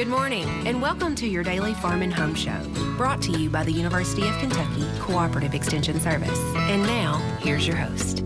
Good morning, and welcome to your daily Farm and Home Show, brought to you by the University of Kentucky Cooperative Extension Service. And now, here's your host.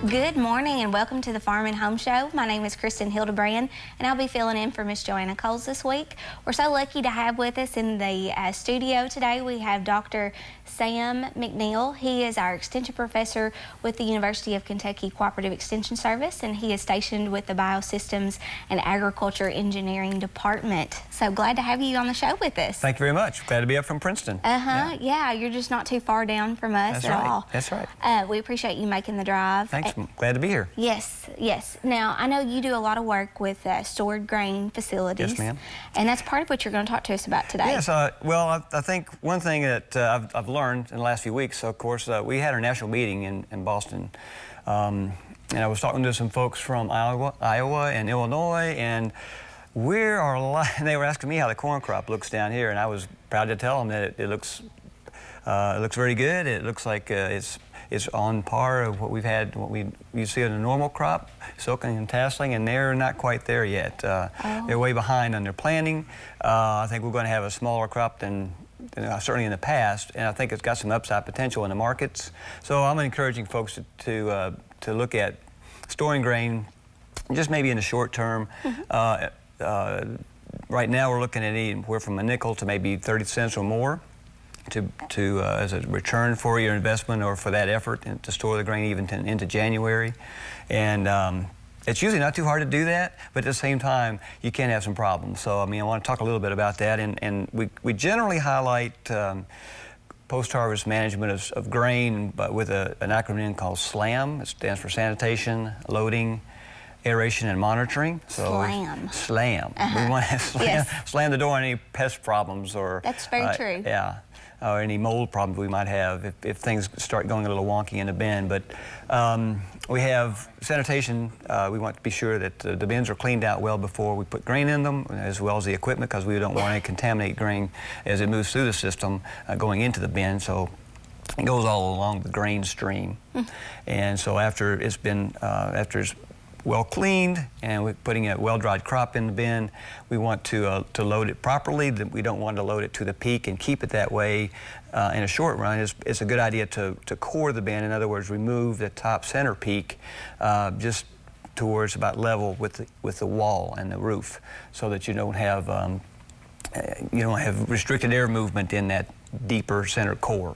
Good morning and welcome to the Farm and Home Show. My name is Kristin Hildebrand and I'll be filling in for Miss Joanna Coles this week. We're so lucky to have with us in the studio today. We have Dr. Sam McNeill. He is our extension professor with the University of Kentucky Cooperative Extension Service, and he is stationed with the Biosystems and Agriculture Engineering Department. So glad to have you on the show with us. Thank you very much. Glad to be up from Princeton. Yeah, you're just not too far down from us at all. That's right. We appreciate you making the drive. Thanks. Glad to be here. Yes. Now, I know you do a lot of work with stored grain facilities. Yes, ma'am. And that's part of what you're going to talk to us about today. Yes. Well, I think one thing that I've learned in the last few weeks, of course, we had our national meeting in Boston. And I was talking to some folks from Iowa and Illinois, and they were asking me how the corn crop looks down here, and I was proud to tell them that it looks very good. It looks like it's on par of what you see in a normal crop, silking and tasseling, and they're not quite there yet. They're way behind on their planting. I think we're going to have a smaller crop than certainly in the past, and I think it's got some upside potential in the markets. So I'm encouraging folks to look at storing grain, just maybe in the short term. Right now we're looking at anywhere from a nickel to maybe 30 cents or more as a return for your investment or for that effort to store the grain even into January. And it's usually not too hard to do that, but at the same time, you can have some problems. So, I want to talk a little bit about that. And we generally highlight post-harvest management of grain, but with an acronym called SLAM. It stands for Sanitation, Loading, Aeration, and Monitoring. So SLAM. SLAM. We want to slam the door on any pest problems or... That's very true. Yeah. Or any mold problems we might have if things start going a little wonky in the bin. But we have sanitation. We want to be sure that the bins are cleaned out well before we put grain in them, as well as the equipment, because we don't want to contaminate grain as it moves through the system going into the bin. So it goes all along the grain stream. And so after it's well cleaned and we're putting a well-dried crop in the bin, we want to load it properly. We don't want to load it to the peak and keep it that way in a short run. It's a good idea to core the bin. In other words, remove the top center peak just towards about level with the wall and the roof, so that you don't have restricted air movement in that deeper center core.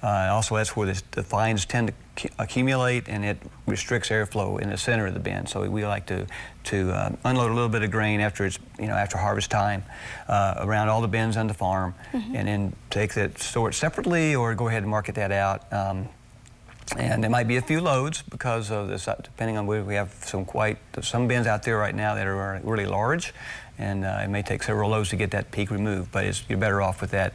Also, that's where the fines tend to accumulate, and it restricts airflow in the center of the bin. So we like to unload a little bit of grain after after harvest time around all the bins on the farm, and then store it separately or go ahead and market that out. And there might be a few loads because of this, depending on where we have some bins out there right now that are really large, and it may take several loads to get that peak removed, but you're better off with that.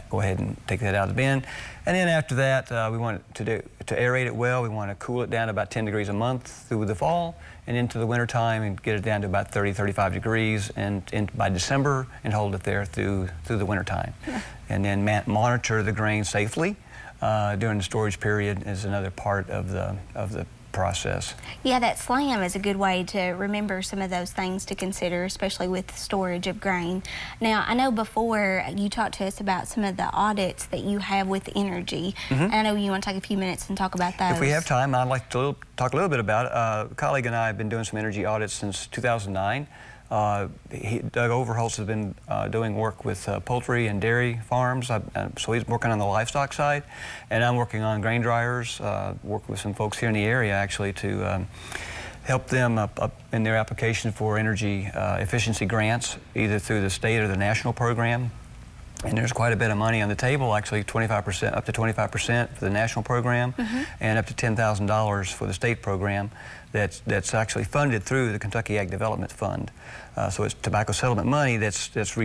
Go ahead and take that out of the bin. And then after that, we want to aerate it well. We want to cool it down to about 10 degrees a month through the fall and into the winter time, and get it down to about 30, 35 degrees and by December, and hold it there through the winter time. And then monitor the grain safely during the storage period is another part of the process. Yeah, that SLAM is a good way to remember some of those things to consider, especially with storage of grain. Now, I know before you talked to us about some of the audits that you have with energy, and I know you want to take a few minutes and talk about those. If we have time, I'd like to talk a little bit about it. A colleague and I have been doing some energy audits since 2009. Doug Overholtz has been doing work with poultry and dairy farms, so he's working on the livestock side, and I'm working on grain dryers, working with some folks here in the area actually to help them up in their application for energy efficiency grants, either through the state or the national program. And there's quite a bit of money on the table, actually 25%, up to 25% for the national program, and up to $10,000 for the state program that's actually funded through the Kentucky Ag Development Fund. So it's tobacco settlement money that's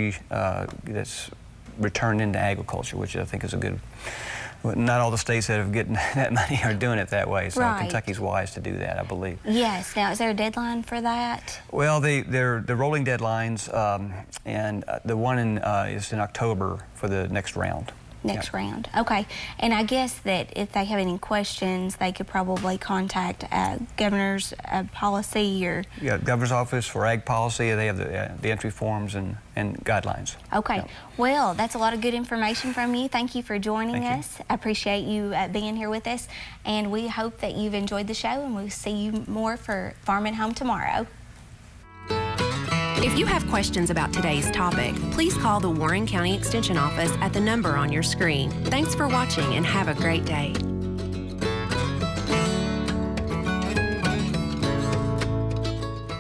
returned into agriculture, which I think is a good. Not all the states that have getting that money are doing it that way, so Kentucky's wise to do that, I believe. Yes. Now, is there a deadline for that? Well, they're rolling deadlines, and the one is in October for the next round. Next round. Okay. And I guess that if they have any questions, they could probably contact Governor's policy or... Yeah, Governor's Office for Ag Policy. They have the entry forms and guidelines. Okay. Yeah. Well, that's a lot of good information from you. Thank you for joining Thank you. us. I appreciate you being here with us. And we hope that you've enjoyed the show, and we'll see you more for Farm and Home tomorrow. If you have questions about today's topic, please call the Warren County Extension Office at the number on your screen. Thanks for watching and have a great day.